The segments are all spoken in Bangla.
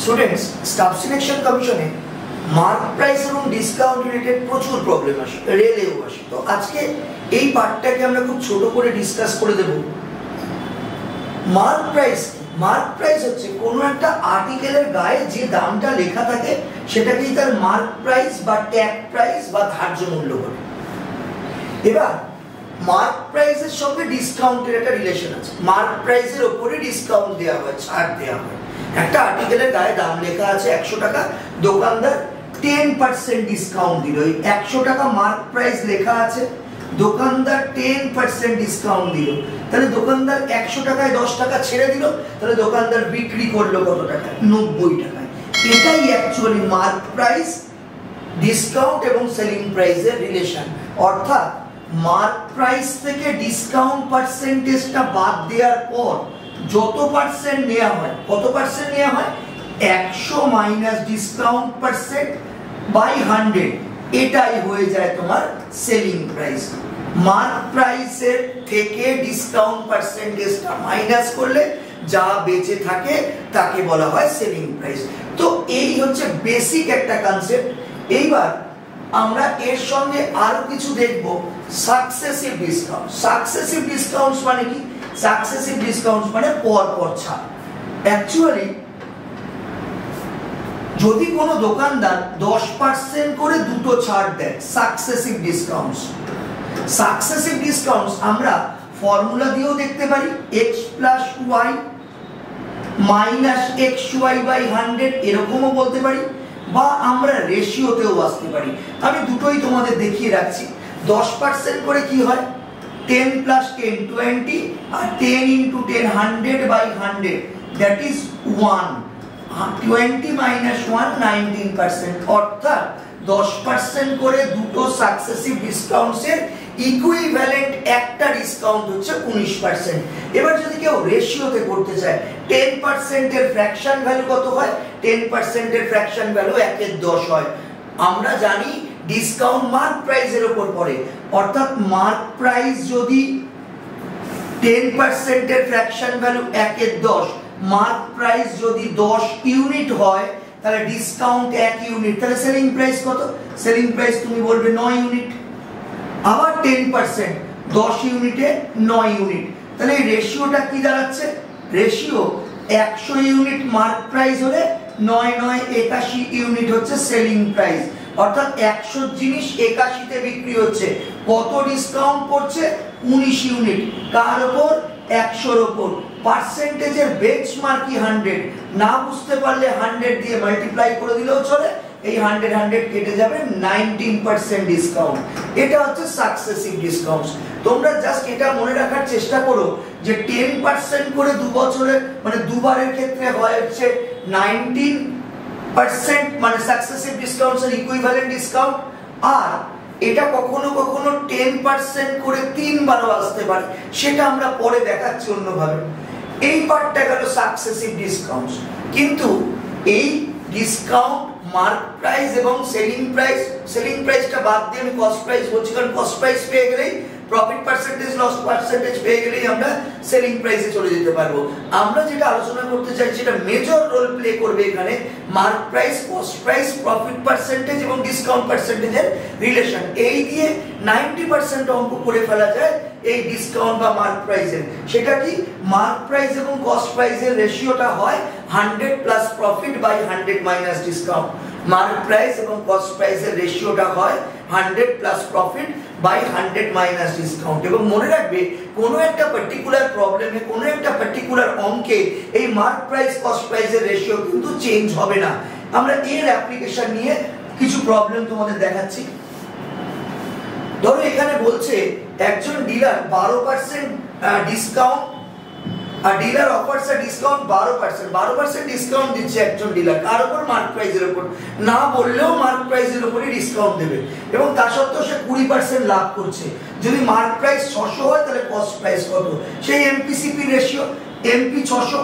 স্টুডেন্টস, স্টাফ সিলেকশন কমিশনে মার্ক প্রাইস এবং ডিসকাউন্ট রিলেটেড প্রচুর প্রবলেম আসে, রেলেও আসে। তো আজকে এই পার্টটাকে আমরা খুব ছোট করে ডিসকাস করে দেব। মার্ক প্রাইস মার্ক প্রাইস হচ্ছে কোনো একটা আর্টিকেলের গায়ে যে দামটা লেখা থাকে সেটাকেই তার মার্ক প্রাইস বা ট্যাগ প্রাইস বা ধার্য মূল্য বলে। এবার মার্ক প্রাইসের সঙ্গে ডিসকাউন্টের একটা রিলেশন আছে। মার্ক প্রাইসের উপরে ডিসকাউন্ট দেওয়া হয়, ছাড় দেওয়া হয়। একটা আর্টিকেলের গায়ে দাম লেখা আছে 100 টাকা, দোকানদার 10% ডিসকাউন্ট দিল। এই 100 টাকা মার্ক প্রাইস লেখা আছে, দোকানদার 10% ডিসকাউন্ট দিল। তাহলে দোকানদার 100 টাকায় 10 টাকা ছেড়ে দিল, তাহলে দোকানদার বিক্রি করলো কত টাকায়? 90 টাকায়। এটাই অ্যাকচুয়ালি মার্ক প্রাইস, ডিসকাউন্ট এবং সেলিং প্রাইসের রিলেশন। অর্থাৎ মার্ক প্রাইস থেকে ডিসকাউন্ট পার্সেন্টেজটা বাদ দেওয়ার পর যত পার্সেন্ট নেওয়া হয়, কত পার্সেন্ট নেওয়া হয়? 100 মাইনাস ডিসকাউন্ট পার্সেন্ট বাই 100, এটাই হয়ে যায় তোমার সেলিং প্রাইস। মার্ক প্রাইসের থেকে ডিসকাউন্ট পার্সেন্টেজটা মাইনাস করলে যা বেঁচে থাকে তাকে বলা হয় সেলিং প্রাইস। তো এই হচ্ছে বেসিক একটা কনসেপ্ট। এইবার আমরা এর সঙ্গে আরো কিছু দেখব, সাকসেসিভ ডিসকাউন্ট। সাকসেসিভ ডিসকাউন্টস মানে কি? সাকসেসিভ ডিসকাউন্টস মানে পর পর ছাড়। অ্যাকচুয়ালি যদি কোনো দোকানদার 10% করে দুটো ছাড় দেয়, সাকসেসিভ ডিসকাউন্টস। সাকসেসিভ ডিসকাউন্টস আমরা ফর্মুলা দিয়েও দেখতে পারি, x plus y minus xy by 100, এরকমও বলতে পারি, বা আমরা রেশিওতেও আসতে পারি। আমি দুটোই তোমাদের দেখিয়ে রাখছি। 10% করে কি হয়? 10 প্লাস 10 20, আর 10 into 10 100 by 100, that is 1। 20 minus 1 19%। অর্থাৎ 10% করে দুটো সাকসেসিভ ডিসকাউন্টসের ইকুইভ্যালেন্ট একটা ডিসকাউন্ট হচ্ছে 19%। এবার যদি কেউ রেশিওতে করতে চায়, 10% এর ফ্র্যাকশন ভ্যালু কত হয়? 10% এর ফ্র্যাকশন ভ্যালু 1/10 হয়। আমরা জানি ডিসকাউন্ট মার্ক প্রাইসের উপর পড়ে, অর্থাৎ মার্ক প্রাইস যদি 10% এর ফ্র্যাকশন ভ্যালু 1/10, মার্ক প্রাইস যদি 10 ইউনিট হয় তাহলে ডিসকাউন্ট 1 ইউনিট, তাহলে সেলিং প্রাইস কত? সেলিং প্রাইস তুমি বলবে 9 ইউনিট। আবার 10% 10 ইউনিটে 9 ইউনিট, তাহলে এই রেশিওটা কি দাঁড়াচ্ছে? রেশিও 100 ইউনিট মার্ক প্রাইস হলে 9 9 81 ইউনিট হচ্ছে সেলিং প্রাইস। অর্থাৎ 100 জিনিস 81 তে বিক্রি হচ্ছে। কত ডিসকাউন্ট পড়ছে? 19 ইউনিট। কার উপর? 100 এর উপর। পার্সেন্টেজের বেঞ্চমার্কই 100। না বুঝতে পারলে 100 দিয়ে মাল্টিপ্লাই করে দিলেও চলে। এই 100 কেটে যাবে, 19% ডিসকাউন্ট। এটা হচ্ছে সাকসেসিভ ডিসকাউন্টস। তোমরা জাস্ট এটা মনে রাখার চেষ্টা করো যে 10% করে 2 বছরে মানে দুবারের ক্ষেত্রে হয় হচ্ছে 19%, মানে সাকসেসিভ ডিসকাউন্টস এর ইকুইভ্যালেন্ট ডিসকাউন্ট। আর এটা কখনো কখনো 10% করে 3 বারও আসতে পারে, সেটা আমরা পরে দেখাচ্ছি অন্যভাবে। এই পার্টটা গেল সাকসেসিভ ডিসকাউন্টস। কিন্তু এই ডিসকাউন্ট মার্ক প্রাইস এবং সেলিং প্রাইসটা বাদ দিয়ে আমি কস্ট প্রাইস বলছি, কারণ কস্ট প্রাইস পেয়ে গেলেই প্রফিট পার্সেন্টেজ, লস পার্সেন্টেজ পেয়ে গেলেই আমরা সেলিং প্রাইসে চলে যেতে পারবো। আমরা যেটা আলোচনা করতে চাই সেটা মেজর রোল প্লে করবে এখানে mark price, cost price, profit percentage এবং ডিসকাউন্ট পার্সেন্টেজের রিলেশন। এই দিয়ে 90% অঙ্ক করে ফেলা যায় এই ডিসকাউন্ট বা মার্ক প্রাইসের। সেটা কি? মার্ক প্রাইস এবং কস্ট প্রাইসের রেশিওটা হয় 100 plus profit by 100 minus discount. Mark price এবং কস্ট প্রাইসের রেশিওটা হয় 100 plus profit by 100 minus discount. এবং মনে রাখবে কোনো একটা পার্টিকুলার প্রবলেমে, কোনো একটা পার্টিকুলার অঙ্কে এই মার্ক প্রাইস কস্ট প্রাইসের রেশিও কিন্তু চেঞ্জ হবে না। আমরা এর অ্যাপ্লিকেশন নিয়ে কিছু প্রবলেম তোমাদের দেখাচ্ছি। ধরো এখানে বলছে একজন ডিলার 12% ডিসকাউন্ট, আর ডিলার অফারস আ ডিসকাউন্ট 12% ডিসকাউন্ট দিচ্ছে একজন ডিলার। কার উপর? মার্ক প্রাইসের উপর। না বললেও মার্ক প্রাইসের উপরই ডিসকাউন্ট দেবে, এবং তা সত্ত্বেও সে 20% লাভ করছে। যদি মার্ক প্রাইস 600 হয় তাহলে কস্ট প্রাইস কত? সেই এমপিসিপি রেশিও। এমপি 600,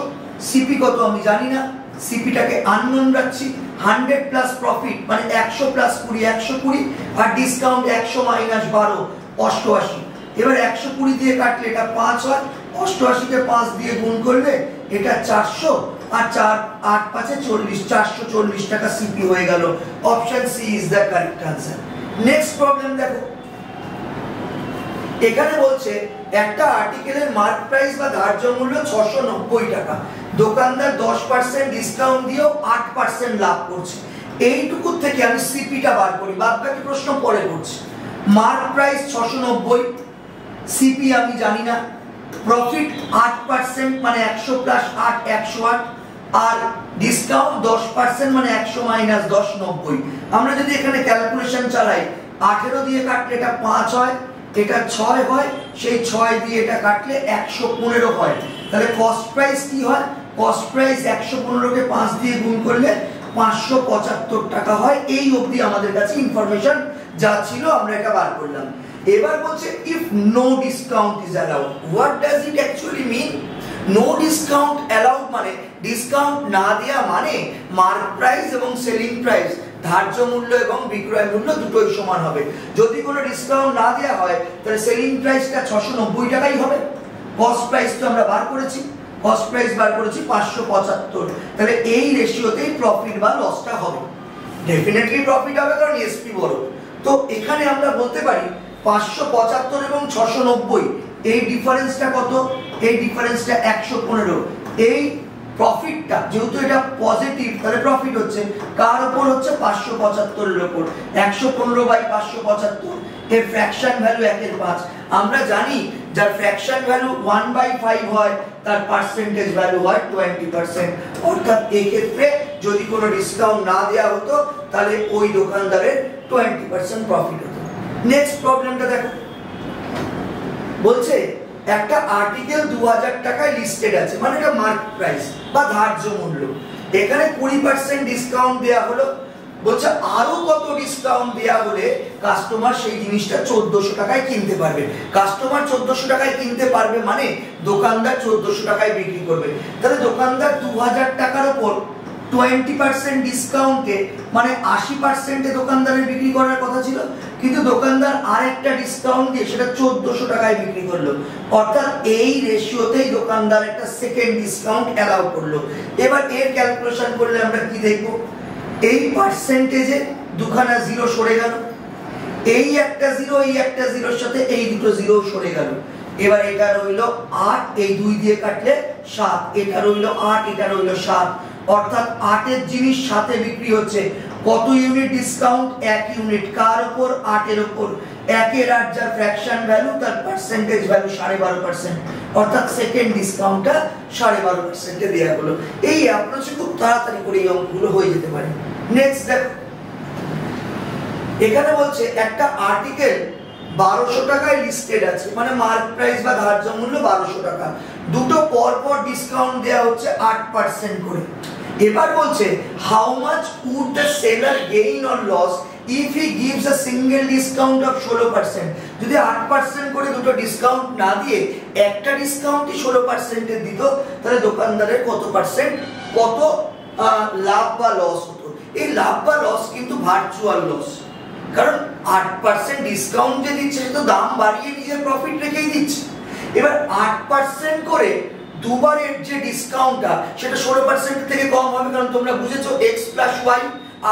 সিপি কত আমি জানি না, সিপিটাকে আননোন রাখছি। 100 প্লাস প্রফিট মানে 100 প্লাস 20, 120, আর ডিসকাউন্ট 100 মাইনাস 12 88। এবার 120 দিয়ে কাটলে এটা 5 হয়, 88 কে 5 দিয়ে গুণ করলে এটা 400, আর 4 8 5 40 440 টাকা সিপি হয়ে গেল। Option C is the correct answer. Next problem দেখো, এখানে বলছে একটা আর্টিকেলের মার্ক প্রাইস বা ধার্য মূল্য 690 টাকা, দোকানদার 10% ডিসকাউন্ট দিয়েও 8% লাভ করছে। এইটুকু থেকে আমি সিপিটা বার করি, বাদবাকি প্রশ্ন পরে করছি। মার্ক প্রাইস 690, সিপি আমি জানি না, প্রফিট 8% মানে 100 প্লাস 8 108, আর ডিসকাউন্ট 10% মানে 100 মাইনাস 10 90। আমরা যদি এখানে ক্যালকুলেশন চালাই, 18 দিয়ে কাটলে এটা 5 হয়, এটা 6 হয়, সেই 6 দিয়ে এটা কাটলে 115 হয়। তাহলে কস্ট প্রাইস কি হয়? কস্ট প্রাইস 115 কে 5 দিয়ে গুণ করলে 575 টাকা হয়। এই অবধি আমাদের কাছে ইনফরমেশন যা ছিল আমরা এটা বার করলাম। এবার বলছে if no discount is allowed, what does it actually mean? No discount allowed মানে ডিসকাউন্ট না দেয়া মানে মার্ক প্রাইস এবং সেলিং প্রাইস, ধার্য মূল্য এবং বিক্রয় মূল্য দুটোই সমান হবে। যদি কোনো ডিসকাউন্ট না দেয়া হয় তাহলে সেলিং প্রাইসটা 690 টাকাই হবে। কস্ট প্রাইস তো আমরা বার করেছি, কস্ট প্রাইস বার করেছি 575, তাহলে এই রেশিওতেই প্রফিট বা লসটা হবে। ডেফিনেটলি প্রফিট হবে কারণ এসপি বড়। তো এখানে আমরা বলতে পারি 575 এবং 690 এই ডিফারেন্সটা কত? এই ডিফারেন্সটা 115। এই প্রফিটটা যেহেতু এটা পজিটিভ তাহলে প্রফিট হচ্ছে কার উপর? হচ্ছে 575 এর উপর। 115 বাই 575 এর ফ্র্যাকশন ভ্যালু 1/5। আমরা জানি যার ফ্র্যাকশন ভ্যালু 1/5 হয় তার পার্সেন্টেজ ভ্যালু হয় 20%। অর্থাৎ এই ক্ষেত্রে যদি কোনো ডিসকাউন্ট না দেয়া হতো তাহলে ওই দোকানদারের 20% প্রফিট হতো। নেক্সট প্রবলেমটা দেখো, বলছে একটা আর্টিকেল 2000 টাকায় লিস্টেড আছে, মানে এটা মার্ক প্রাইস বা ধার্য মূল্য। এখানে 20% ডিসকাউন্ট দেয়া হলো, বলছে আরো কত ডিসকাউন্ট দেয়া হলে কাস্টমার সেই জিনিসটা 1400 টাকায় কিনতে পারবে। কাস্টমার 1400 টাকায় কিনতে পারবে মানে দোকানদার 1400 টাকায় বিক্রি করবে। তাহলে দোকানদার 2000 টাকার উপর 20% ডিসকাউন্টে মানে 80% এ দোকানদারের বিক্রি করার কথা ছিল, কিন্তু দোকানদার আরেকটা ডিসকাউন্ট দিয়ে সেটা 1400 টাকায় বিক্রি করলো। অর্থাৎ এই রেশিওতেই দোকানদার একটা সেকেন্ড ডিসকাউন্ট অ্যালাউ করলো। এবার এর ক্যালকুলেশন করলে আমরা কি দেখব? এই পার্সেন্টেজে দুখানা জিরো সরে গেল, এই একটা জিরো এই একটা জিরোর সাথে এই দুটো জিরো সরে গেল। এবার এটা রইল 8, এই 2 দিয়ে কাটলে 7, এটা রইল 8, এটা রইল 7। অর্থাৎ 8 এর জিনিস 7 এ বিক্রি হচ্ছে। কত ইউনিট ডিসকাউন্ট? 1 ইউনিট। কার উপর? 8 এর উপর। 1 এর 8 যার ফ্র্যাকশন ভ্যালু তার পার্সেন্টেজ ভ্যালু 12.5%। অর্থাৎ সেকেন্ড ডিসকাউন্টটা 12.5% এ দেয়া হলো। এই অ্যাপ্রোচে খুব তাড়াতাড়ি করে এই অঙ্কগুলো হয়ে যেতে পারে। নেক্সট দেখো, এখানে বলছে একটা আর্টিকেল 1200 টাকায় লিস্টেড আছে, মানে মার্ক প্রাইস বা ধার্য মূল্য 1200 টাকা, দুটো পর পর ডিসকাউন্ট দেয়া হচ্ছে 8% করে। এবার বলছে how much would the seller gain or loss if he gives a single discount of 16%। যদি 8% করে দুটো ডিসকাউন্ট না দিয়ে একটা ডিসকাউন্টই 16% এর দিত তাহলে দোকানদারের কত পার্সেন্ট, কত লাভ বা লস হতো? এই লাভ বা লস কিন্তু ভার্চুয়াল লস, কারণ 8% ডিসকাউন্ট যে দিচ্ছে সে তো দাম বাড়িয়ে নিজের প্রফিট রেখেই দিচ্ছে। এবার 8% করে দুবারের যে ডিসকাউন্টটা সেটা 16% থেকে কম হবে, কারণ তোমরা বুঝেছো x plus y,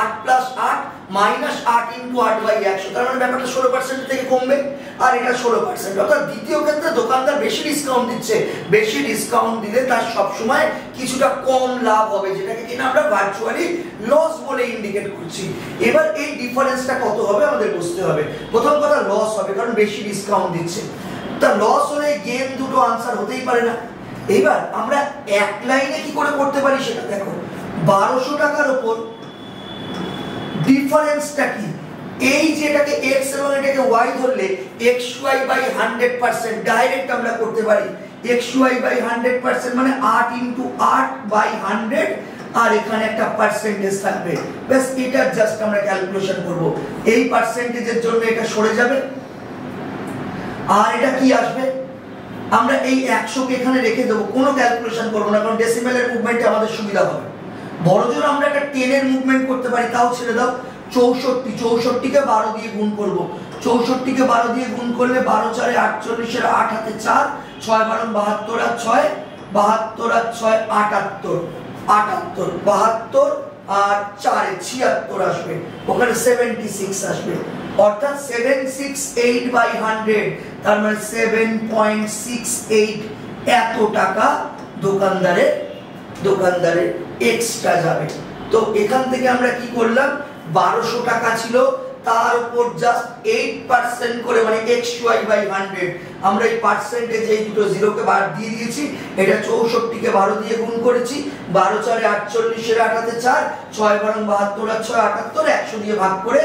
8 plus 8 minus 8 into 8/100, তার মানে ব্যাপারটা 16% থেকে কমবে, আর এটা 16%। অর্থাৎ দ্বিতীয় ক্ষেত্রে দোকানদার বেশি ডিসকাউন্ট দিচ্ছে। বেশি ডিসকাউন্ট দিলে তার সবসময় কিছুটা কম লাভ হবে, যেটাকে কিনা আমরা ভার্চুয়ালি লস বলে ইন্ডিকেট করছি। এবার এই ডিফারেন্সটা কত হবে আমাদের বুঝতে হবে। প্রথম কথা লস হবে, কারণ বেশি ডিসকাউন্ট দিচ্ছে। তা লস হলে গেইন দুটো আনসার হতেই পারে না। এবার আমরা এক লাইনে কি করে করতে পারি সেটা দেখো। 1200 টাকার উপর ডিফারেন্সটা কি? এই যেটাকে x এবং এটাকে y ধরলে xy বাই 100% ডাইরেক্ট আমরা করতে পারি। xy বাই 100% মানে 8 ইনটু 8 বাই 100, আর এখানে একটা পার্সেন্টেজ থাকবে। ব্যাস এটা জাস্ট আমরা ক্যালকুলেশন করব। এই পার্সেন্টেজের জন্য এটা সরে যাবে, আর এটা কি আসবে? আমরা এই 100 কে এখানে রেখে দেব, কোনো ক্যালকুলেশন করব না, কারণ ডেসিমেলের মুভমেন্টে আমাদের সুবিধা হবে। বড়জোর আমরা একটা 10 এর মুভমেন্ট করতে পারি, তাও ছেড়ে দাও। 64 কে 12 দিয়ে গুণ করব। 64 কে 12 দিয়ে গুণ করলে 12 4 48 এর 8 হাতে 4, 6 12 72 আর 6 72 আর 6 78। 78, 72 আর 4 76 আসবে, ওখানে 76 আসবে, অর্থাৎ 768/100, তার মানে 7.68 এত টাকা দোকানদারের এক্সট্রা যাবে। তো এখান থেকে আমরা কি করলাম, 1200 টাকা ছিল, তার উপর জাস্ট 8% করে, মানে xy/100, আমরা এই পার্সেন্টেজ এই দুটো জিরোকে বাদ দিয়ে দিয়েছি, এটা 64 কে 12 দিয়ে গুণ করেছি, 12 4 48 এর 8 4, 6 12 72 আর 6 78, 100 দিয়ে ভাগ করে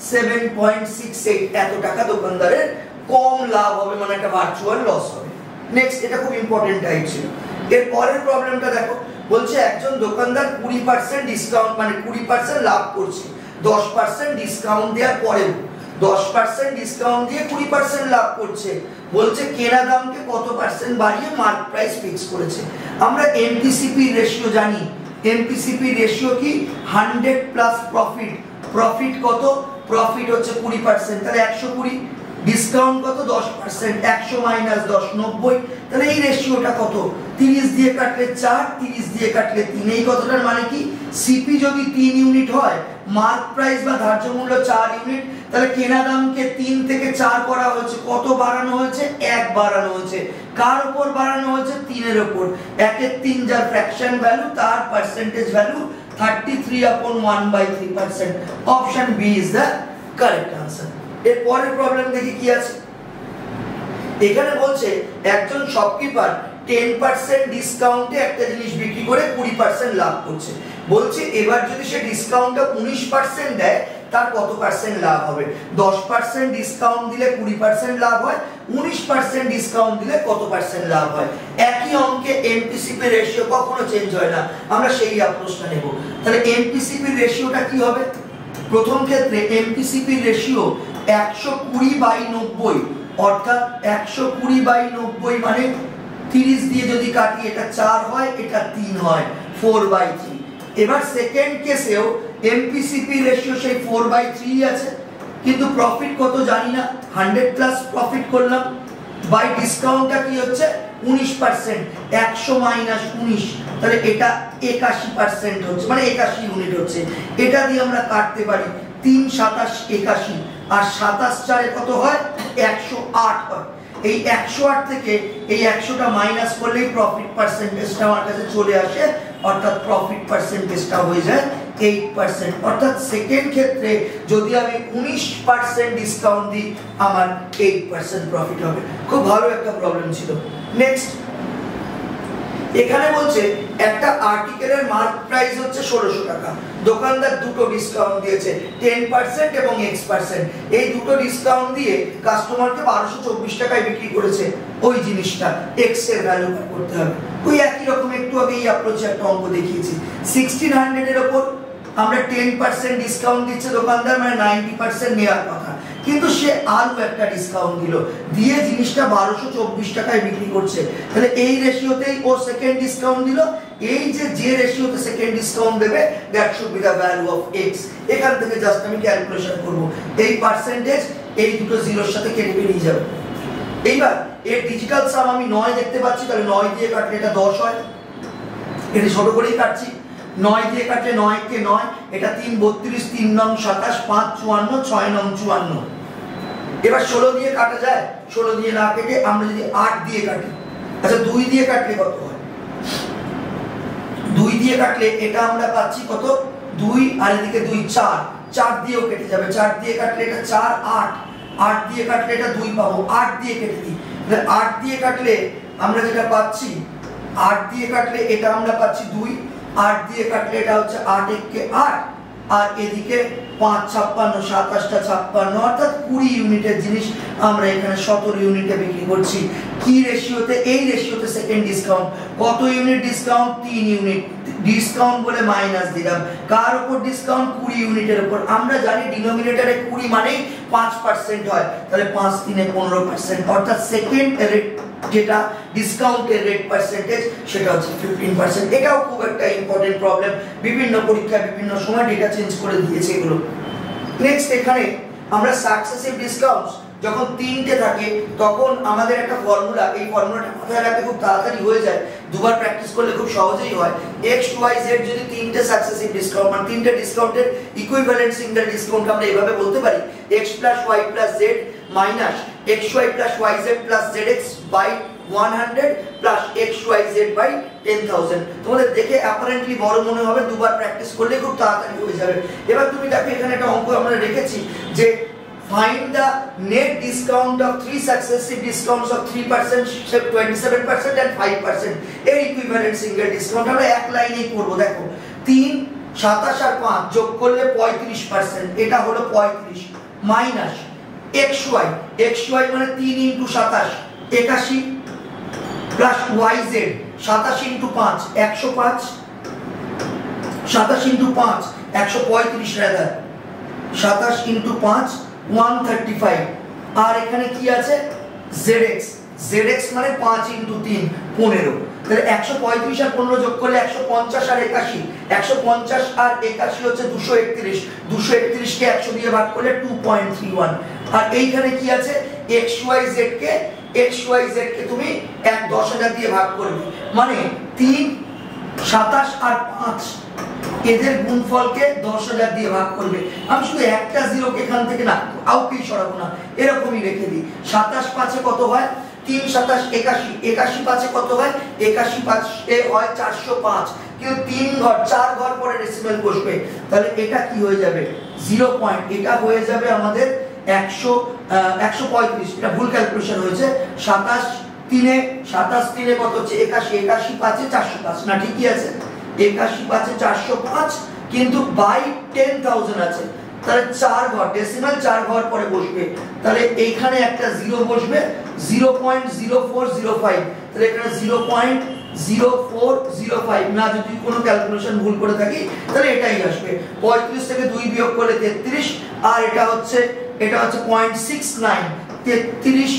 7.68 এত টাকা দোকানদারের কম লাভ হবে, মানে একটা ভার্চুয়াল লস হবে। নেক্সট, এটা খুব ইম্পর্টেন্ট টাইপ ছিল। এর পরের প্রবলেমটা দেখো, বলছে একজন দোকানদার 20% ডিসকাউন্ট, মানে 20% লাভ করছে 10% ডিসকাউন্ট দেওয়ার পরেও, 10% ডিসকাউন্ট দিয়ে 20% লাভ করছে, বলছে কেনা দামকে কত পার্সেন্ট বাড়িয়ে মার্ক প্রাইস ফিক্স করেছে। আমরা এমপিসিপি রেশিও জানি, এমপিসিপি রেশিও কি 100 প্লাস প্রফিট, প্রফিট কত, প্রফিট হচ্ছে 20%, তাহলে 120, ডিসকাউন্ট কত 10%, 100 মাইনাস 10 90, তাহলে এই রেশিওটা কত, 30 দিয়ে কাটলে 4, 30 দিয়ে কাটলে 3, এই কতটার মানে কি, সিপি যদি 3 ইউনিট হয়, মার্ক প্রাইস বা ধার্য মূল্য 4 ইউনিট, তাহলে কেনা দামকে 3 থেকে 4 করা হয়েছে, কত বাড়ানো হয়েছে, 1 বাড়ানো হয়েছে, কার উপর বাড়ানো হয়েছে, 3 এর উপর, 1 এর 3 যার ফ্র্যাকশন ভ্যালু, তার percentage value 33/1/3%, option B is the correct answer. এর পরের প্রবলেম দেখি কি আছে। এখানে বলছে একজন শপকিপার 10% ডিসকাউন্টে একটা জিনিস বিক্রি করে 20% লাভ করছে, বলছে এবার যদি সে ডিসকাউন্টটা 19% দেয়, তার কত পার্সেন্ট লাভ হবে। 10% ডিসকাউন্ট দিলে 20% লাভ হয়, 19% ডিসকাউন্ট দিলে কত পার্সেন্ট লাভ হয়। একই অঙ্কে এমপিসিপি রেশিও কখনো চেঞ্জ হয় না, আমরা সেই অ্যাপ্রোচটা নেব। তাহলে এমপিসিপি রেশিওটা কি হবে, প্রথম ক্ষেত্রে এমপিসিপি রেশিও 120/90, অর্থাৎ 120/90 মানে 30 দিয়ে যদি কাটি এটা 4 হয়, এটা 3 হয়, 4/3। এবার সেকেন্ড কেসেও এমপিসিপি রেশিও সেই 4/3 আছে, কিন্তু প্রফিট কত জানি না, 100 প্লাস প্রফিট করলাম, বাই ডিসকাউন্টটা কি হচ্ছে 19%, 100 মাইনাস 19, তাহলে এটা 81% হচ্ছে, মানে 81 ইউনিট হচ্ছে। এটা দিয়ে আমরা কাটতে পারি 3 27 81, আর 27 4 কত হয়, 108 হয়। এই 108 থেকে এই 100টা মাইনাস করলেই প্রফিট পার্সেন্টেজটা আমার কাছে চলে আসে, অর্থাৎ প্রফিট পার্সেন্টেজটা হয়ে যায় 8%, অর্থাৎ সেকেন্ড ক্ষেত্রে যদি আমি 19% ডিসকাউন্ট দিই, আমার 8% প্রফিট হবে। খুব ভালো একটা প্রবলেম ছিল। নেক্সট, এখানে বলছে একটা আর্টিকেলের মার্ক প্রাইস হচ্ছে 1600 টাকা, দোকানদার দুটো ডিসকাউন্ট দিয়েছে, 10% এবং x%, এই দুটো ডিসকাউন্ট দিয়ে কাস্টমারকে 1224 টাকায় বিক্রি করেছে। ওই জিনিসটা x এর ভ্যালু করতে হবে। ওই একই রকম একটু আগে এই অ্যাপ্রোচে একটা অঙ্ক দেখিয়েছি, 1600 এর উপর আমরা 10% ডিসকাউন্ট দিচ্ছে দোকানদার, মানে 90% নেওয়ার কথা, কিন্তু সে আরো একটা ডিসকাউন্ট দিল, দিয়ে জিনিসটা 1224 টাকায় বিক্রি করছে। তাহলে এই রেশিওতেই ও সেকেন্ড ডিসকাউন্ট দিল, এই যে রেশিওতে সেকেন্ড ডিসকাউন্ট দেবে, that should be the value of x। এখান থেকে জাস্ট আমি ক্যালকুলেশন করব, এই পার্সেন্টেজ এই দুটো জিরোর সাথে কেটে বেরিয়ে যাবে। এইবার এর ডিজিটাল সাম আমি 9 দেখতে পাচ্ছি, তাহলে 9 দিয়ে কাটলে এটা 10 হয়, এটা ছোট করেই কাটছি, 9 দিয়ে কাটলে 9 কে 9, এটা 3 32, 3 নং 27, 5 54, 6 নং 54। এবার 16 দিয়ে কাটা যায়, 16 দিয়ে না কেটে আমরা যদি 8 দিয়ে কাটি, আচ্ছা 2 দিয়ে কাটলে কত হয়, 2 দিয়ে কাটলে এটা আমরা পাচ্ছি কত, 2 আর এদিকে 2 4, 4 দিয়েও কেটে যাবে, 4 দিয়ে কাটলে এটা 4 8, 8 দিয়ে কাটলে এটা 2 পাবো, 8 দিয়ে কেটে দিই, তাহলে 8 দিয়ে কাটলে আমরা যেটা পাচ্ছি, 8 দিয়ে কাটলে এটা আমরা পাচ্ছি 2, 8 দিয়ে কাটলে এটা হচ্ছে 8 1 কে 8, আর এদিকে 5 56, 27টা 56, অর্থাৎ 20 ইউনিটের জিনিস আমরা এখানে 17 ইউনিটে বিক্রি করছি। কি রেশিওতে, এই রেশিওতে সেকেন্ড ডিসকাউন্ট, কত ইউনিট ডিসকাউন্ট, 3 ইউনিট ডিসকাউন্ট বলে মাইনাস দিলাম, কার উপর ডিসকাউন্ট, 20 ইউনিটের উপর। আমরা জানি ডিনোমিনেটরে 20 মানেই 5% হয়, তাহলে 5 3 15%, অর্থাৎ সেকেন্ড রেট যেটা ডিসকাউন্টের রেট পার্সেন্টেজ সেটা হচ্ছে 15%। এটাও খুব একটা ইম্পর্টেন্ট প্রবলেম, বিভিন্ন পরীক্ষায় বিভিন্ন সময় ডেটা চেঞ্জ করে দিয়েছে এগুলো। নেক্সট, এখানে আমরা সাকসেসিভ ডিসকাউন্টস যখন তিনটে থাকে তখন আমাদের একটা ফর্মুলা, এই ফর্মুলাটা মাথায় রাখতে খুব তাড়াতাড়ি হয়ে যায়, দুবার প্র্যাকটিস করলে খুব সহজেই হয়। এক্স ওয়াই জেড যদি তিনটে সাকসেসিভ ডিসকাউন্ট মানে তিনটে ডিসকাউন্টের ইকুইভ্যালেন্ট সিঙ্গেল ডিসকাউন্ট আমরা এইভাবে বলতে পারি x plus Y plus Z minus X Y plus Y Z plus Z X by 100 plus xyz by 10,000। তোমাদের দেখে অ্যাপারেন্টলি বড় মনে হবে, দুবার প্র্যাকটিস করলে খুব তাড়াতাড়ি হয়ে যাবে। এবার তুমি দেখো এখানে একটা অঙ্ক আমরা রেখেছি যে find the net discount of three successive discounts of 3%, 27% and 5% এর ইকুইভ্যালেন্ট সিঙ্গেল ডিসকাউন্ট আমরা এক লাইনেই করব। দেখো 3 27 আর 5 যোগ করলে 35%, এটা হলো 35 মাইনাস xy মানে 3 * 27 81 প্লাস yz 27 * 5 105 27 * 5 135 রাদার 27 * 5 135 আর এখানে কি আছে zx মানে 5 * 3 15, তাহলে 135 আর 15 যোগ করলে 150 আর 81 150 আর 81 হচ্ছে 231 231 কে 100 দিয়ে ভাগ করলে 2.31 আর এইখানে কি আছে xyz কে তুমি 10,000 দিয়ে ভাগ করবে মানে 3 27 আর 5 এদের গুণফলকে 10,000 দিয়ে ভাগ করবে। আমি শুধু একটা জিরো কে এখান থেকে না কাউকেই সরাবো না, এরকমই রেখে দিই। 27 5 কত হয় 3 27 81 81 5 কত হয় 81 5 হয় 405, কিন্তু 3 ঘর 4 ঘর পরে ডেসিমাল বসবে, তাহলে এটা কি হয়ে যাবে 0 পয়েন্ট, এটা হয়ে যাবে আমাদের 135। এটা ভুল ক্যালকুলেশন হয়েছে। 27 3 কত হচ্ছে 81 81 5 405 না, ঠিকই আছে 81 5 405 কিন্তু বাই 10,000 আছে, তাহলে 4 ঘর ডেসিমাল 4 ঘর পরে বসবে, তাহলে এইখানে একটা 0 বসবে 0.0405, তাহলে এখানে 0.0405 না, যদি কোনো ক্যালকুলেশন ভুল করে থাকি তাহলে এটাই আসবে। 35 থেকে 2 বিয়োগ করলে 33 আর এটা হচ্ছে 0.69 33,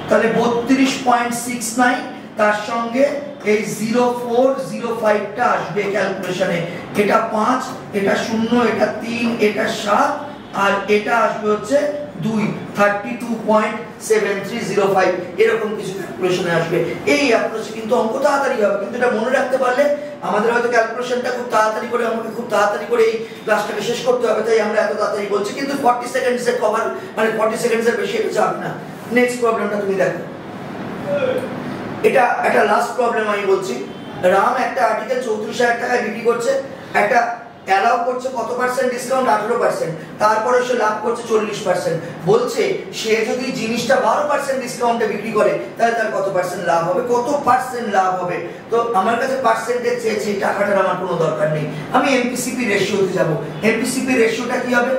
তাহলে 32.69 তার সঙ্গে এই 0405টা আসবে ক্যালকুলেশনে, এটা 5 এটা 0 এটা 3 এটা 7 আর এটা আসবে হচ্ছে 2 32.7305 এরকম কিছু ক্যালকুলেশনে আসবে। এই অ্যাপ্রোচে কিন্তু অঙ্ক তাড়াতাড়ি হবে, কিন্তু এটা মনে রাখতে পারলে আমাদের হয়তো ক্যালকুলেশনটা খুব তাড়াতাড়ি করে আমাকে খুব তাড়াতাড়ি করে এই ক্লাসটাকে শেষ করতে হবে, তাই আমরা এত তাড়াতাড়ি বলছি, কিন্তু 40 সেকেন্ডসের কভার মানে 40 সেকেন্ডসের বেশি এটা যাবে না। নেক্সট প্রবলেমটা তুমি দেখো, এটা একটা লাস্ট প্রবলেম আমি বলছি। রাম একটা আর্টিকেল 34,000 টাকায় বিক্রি করছে, একটা অ্যালাউ করছে কত পার্সেন্ট ডিসকাউন্ট 18%, তারপরে সে লাভ করছে 40%। বলছে সে যদি জিনিসটা 12% ডিসকাউন্টে বিক্রি করে তাহলে তার কত পার্সেন্ট লাভ হবে, কত পার্সেন্ট লাভ হবে। তো আমার কাছে পার্সেন্টেজ চেয়েছে, টাকাটার আমার কোনো দরকার নেই, আমি এমপিসিপি রেশিওতে যাব। এমপিসিপি রেশিওটা কি হবে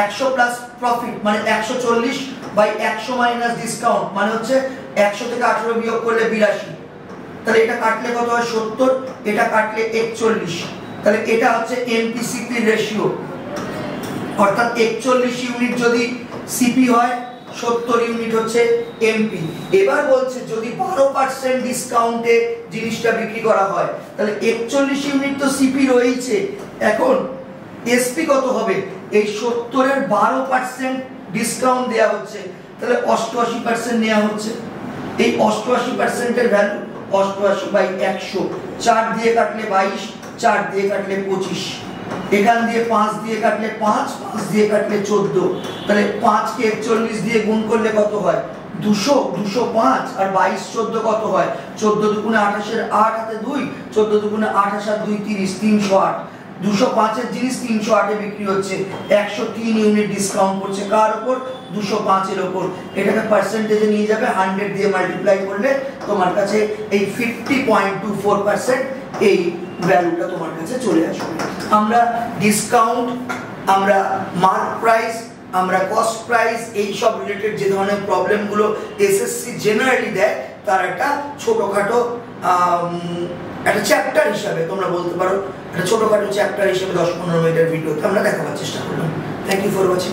100 প্লাস প্রফিট মানে 140 বাই 100 মাইনাস ডিসকাউন্ট মানে হচ্ছে 100 থেকে 18 বিয়োগ করলে 82, তাহলে এটা কাটলে কত হয় 70, এটা কাটলে 41, তাহলে এটা হচ্ছে এমপিসিপি রেশিও, অর্থাৎ 41 ইউনিট যদি সিপি হয় 70 ইউনিট হচ্ছে এমপি। এবার বলছে যদি 12% ডিসকাউন্টে জিনিসটা বিক্রি করা হয় তাহলে 41 ইউনিট তো সিপি রয়েছে, এখন এসপি কত হবে, এই 70 এর 12% ডিসকাউন্ট দেয়া হচ্ছে, তাহলে 88% নেওয়া হচ্ছে। এই 88% এর ভ্যালু 88 বাই 100, 4 দিয়ে কাটলে 22, 4 দিয়ে কাটলে 25, এখান দিয়ে 5 দিয়ে কাটলে 5, 5 দিয়ে কাটলে 14, তাহলে 5 কে 41 দিয়ে গুণ করলে কত হয় 200, 205 আর 22 14 কত হয় 14 দুগুণে 28 এর 8 হাতে 2, 14 দুগুণে 28 আর 2 30, 308। 205 এর জিনিস 308 এ বিক্রি হচ্ছে, 103 ইউনিট ডিসকাউন্ট করছে কার উপর 205 এর উপর, এটাকে পার্সেন্টেজে নিয়ে যাবে 100 দিয়ে মাল্টিপ্লাই করলে তোমার কাছে এই 50.24% এই ভ্যালুটা তোমার কাছে চলে আসবে। আমরা ডিসকাউন্ট, আমরা মার্ক প্রাইস, আমরা কস্ট প্রাইস, এই সব রিলেটেড যে ধরনের প্রবলেমগুলো এসএসসি জেনারেলি দেয় তার একটা ছোটখাটো একটা চ্যাপ্টার হিসাবে তোমরা বলতে পারো, একটা ছোটখাটো চ্যাপ্টার হিসেবে 10-15 মিনিটের ভিডিওতে আমরা দেখাবার চেষ্টা করলাম। Thank you for watching.